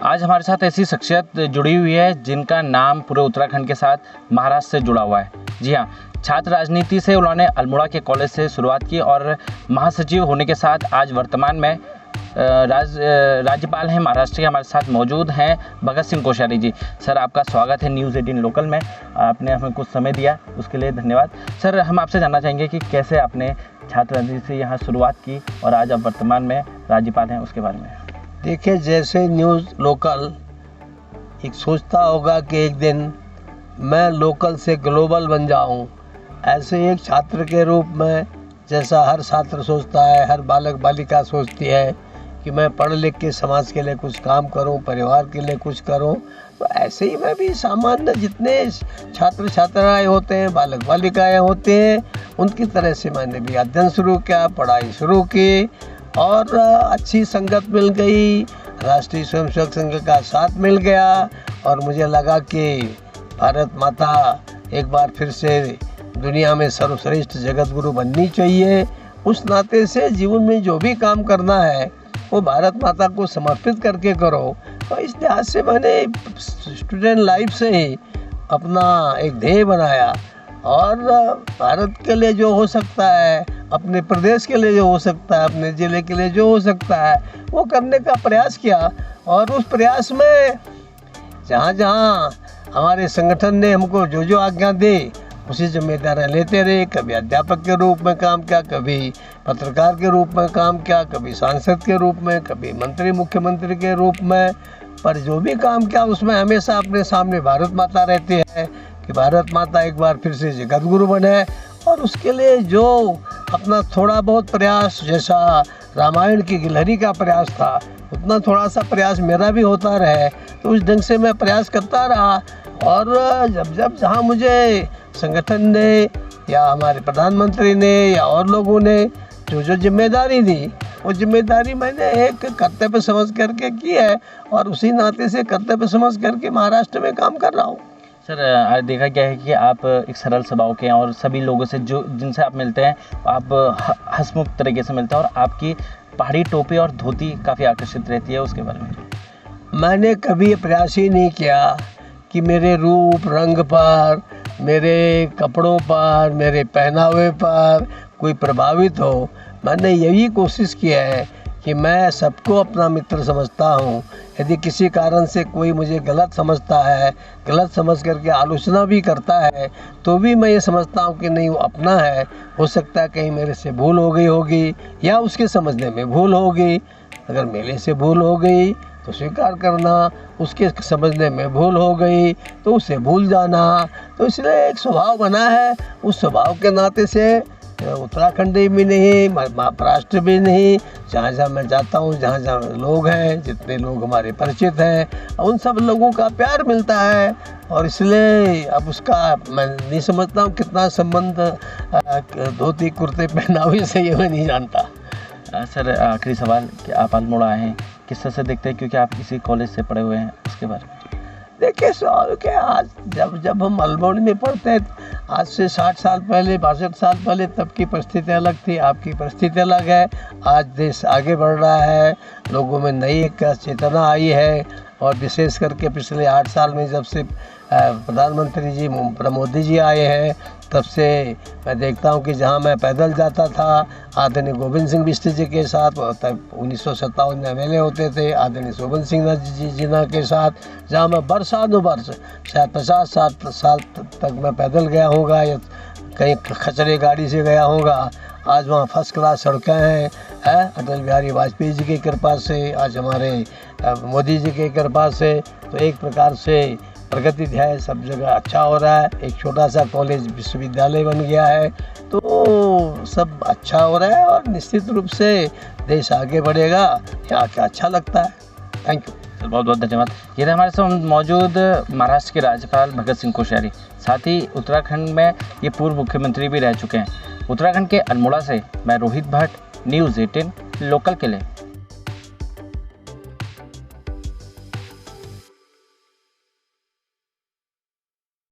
आज हमारे साथ ऐसी शख्सियत जुड़ी हुई है जिनका नाम पूरे उत्तराखंड के साथ महाराष्ट्र से जुड़ा हुआ है। जी हाँ, छात्र राजनीति से उन्होंने अल्मोड़ा के कॉलेज से शुरुआत की और महासचिव होने के साथ आज वर्तमान में राज्यपाल हैं महाराष्ट्र के। हमारे साथ मौजूद हैं भगत सिंह कोश्यारी जी। सर, आपका स्वागत है न्यूज़ 18 लोकल में। आपने हमें कुछ समय दिया, उसके लिए धन्यवाद। सर, हम आपसे जानना चाहेंगे कि कैसे आपने छात्र राजनीति से यहाँ शुरुआत की और आज आप वर्तमान में राज्यपाल हैं, उसके बारे में। देखिए, जैसे न्यूज़ लोकल एक सोचता होगा कि एक दिन मैं लोकल से ग्लोबल बन जाऊं, ऐसे एक छात्र के रूप में जैसा हर छात्र सोचता है, हर बालक बालिका सोचती है कि मैं पढ़ लिख के समाज के लिए कुछ काम करूं, परिवार के लिए कुछ करूं, तो ऐसे ही मैं भी सामान्य जितने छात्र छात्राएँ होते हैं, बालक बालिकाएँ होते हैं, उनकी तरह से मैंने भी अध्ययन शुरू किया, पढ़ाई शुरू की और अच्छी संगत मिल गई, राष्ट्रीय स्वयंसेवक संघ का साथ मिल गया और मुझे लगा कि भारत माता एक बार फिर से दुनिया में सर्वश्रेष्ठ जगत गुरु बननी चाहिए। उस नाते से जीवन में जो भी काम करना है वो भारत माता को समर्पित करके करो। तो इस लिहाज से मैंने स्टूडेंट लाइफ से ही अपना एक ध्येय बनाया और भारत के लिए जो हो सकता है, अपने प्रदेश के लिए जो हो सकता है, अपने ज़िले के लिए जो हो सकता है, वो करने का प्रयास किया। और उस प्रयास में जहाँ जहाँ हमारे संगठन ने हमको जो जो आज्ञा दी उसी जिम्मेदारियाँ लेते रहे। कभी अध्यापक के रूप में काम किया, कभी पत्रकार के रूप में काम किया, कभी सांसद के रूप में, कभी मंत्री मुख्यमंत्री के रूप में। पर जो भी काम किया उसमें हमेशा अपने सामने भारत माता रहती है कि भारत माता एक बार फिर से जगत गुरु बने। और उसके लिए जो अपना थोड़ा बहुत प्रयास, जैसा रामायण की गिलहरी का प्रयास था, उतना थोड़ा सा प्रयास मेरा भी होता रहे, तो उस ढंग से मैं प्रयास करता रहा। और जब जहाँ मुझे संगठन ने या हमारे प्रधानमंत्री ने या और लोगों ने जो जिम्मेदारी दी, वो जिम्मेदारी मैंने एक कर्तव्य समझ करके की है और उसी नाते से कर्तव्य समझ करके महाराष्ट्र में काम कर रहा हूँ। सर, आज देखा गया है कि आप एक सरल स्वभाव के हैं और सभी लोगों से जिनसे आप मिलते हैं आप हंसमुख तरीके से मिलते हैं और आपकी पहाड़ी टोपी और धोती काफ़ी आकर्षित रहती है, उसके बारे में। मैंने कभी प्रयास ही नहीं किया कि मेरे रूप रंग पर, मेरे कपड़ों पर, मेरे पहनावे पर कोई प्रभावित हो। मैंने यही कोशिश किया है कि मैं सबको अपना मित्र समझता हूँ। यदि किसी कारण से कोई मुझे गलत समझता है, गलत समझ करके आलोचना भी करता है, तो भी मैं ये समझता हूँ कि नहीं, वो अपना है। हो सकता है कहीं मेरे से भूल हो गई होगी या उसके समझने में भूल होगी। अगर मेरे से भूल हो गई तो स्वीकार करना, उसके समझने में भूल हो गई तो उसे भूल जाना। तो इसलिए एक स्वभाव बना है, उस स्वभाव के नाते से उत्तराखंड भी नहीं, महाराष्ट्र भी नहीं, जहाँ जहाँ मैं जाता हूँ, जहाँ जहाँ लोग हैं, जितने लोग हमारे परिचित हैं, उन सब लोगों का प्यार मिलता है। और इसलिए अब उसका मैं नहीं समझता हूँ कितना संबंध धोती कुर्ते पहनावे से, ये मैं नहीं जानता। सर, आखिरी सवाल कि आप अल्मोड़ा आए हैं, किस तरह से देखते हैं, क्योंकि आप इसी कॉलेज से पढ़े हुए हैं, उसके बारे में। देखिए, सवाल क्या, आज जब हम अल्मोड़ा में पढ़ते हैं, आज से 60 साल पहले, 62 साल पहले, तब की परिस्थिति अलग थी, आपकी परिस्थिति अलग है। आज देश आगे बढ़ रहा है, लोगों में नई एक चेतना आई है और विशेष करके पिछले 8 साल में जब से प्रधानमंत्री जी मोदी जी आए हैं, तब से मैं देखता हूं कि जहां मैं पैदल जाता था आदरणीय गोविंद सिंह बिष्ट जी के साथ, तब 1957 में MLA होते थे आदरणीय शोभन सिंह जी जिना के साथ, जहां मैं वर्षानुवर्ष शायद 50 साल तक मैं पैदल गया होगा या कहीं खचरे गाड़ी से गया होगा। आज वहाँ फर्स्ट क्लास सड़कें हैं, अटल बिहारी वाजपेयी जी की कृपा से, आज हमारे मोदी जी की कृपा से। तो एक प्रकार से प्रगति है, सब जगह अच्छा हो रहा है। एक छोटा सा कॉलेज विश्वविद्यालय बन गया है, तो सब अच्छा हो रहा है और निश्चित रूप से देश आगे बढ़ेगा। यहाँ क्या अच्छा लगता है। थैंक यू सर, बहुत बहुत धन्यवाद। ये थे हमारे साथ मौजूद महाराष्ट्र के राज्यपाल भगत सिंह कोश्यारी, साथ ही उत्तराखंड में ये पूर्व मुख्यमंत्री भी रह चुके हैं। उत्तराखंड के अल्मोड़ा से मैं रोहित भट्ट, न्यूज़ 18 लोकल के लिए।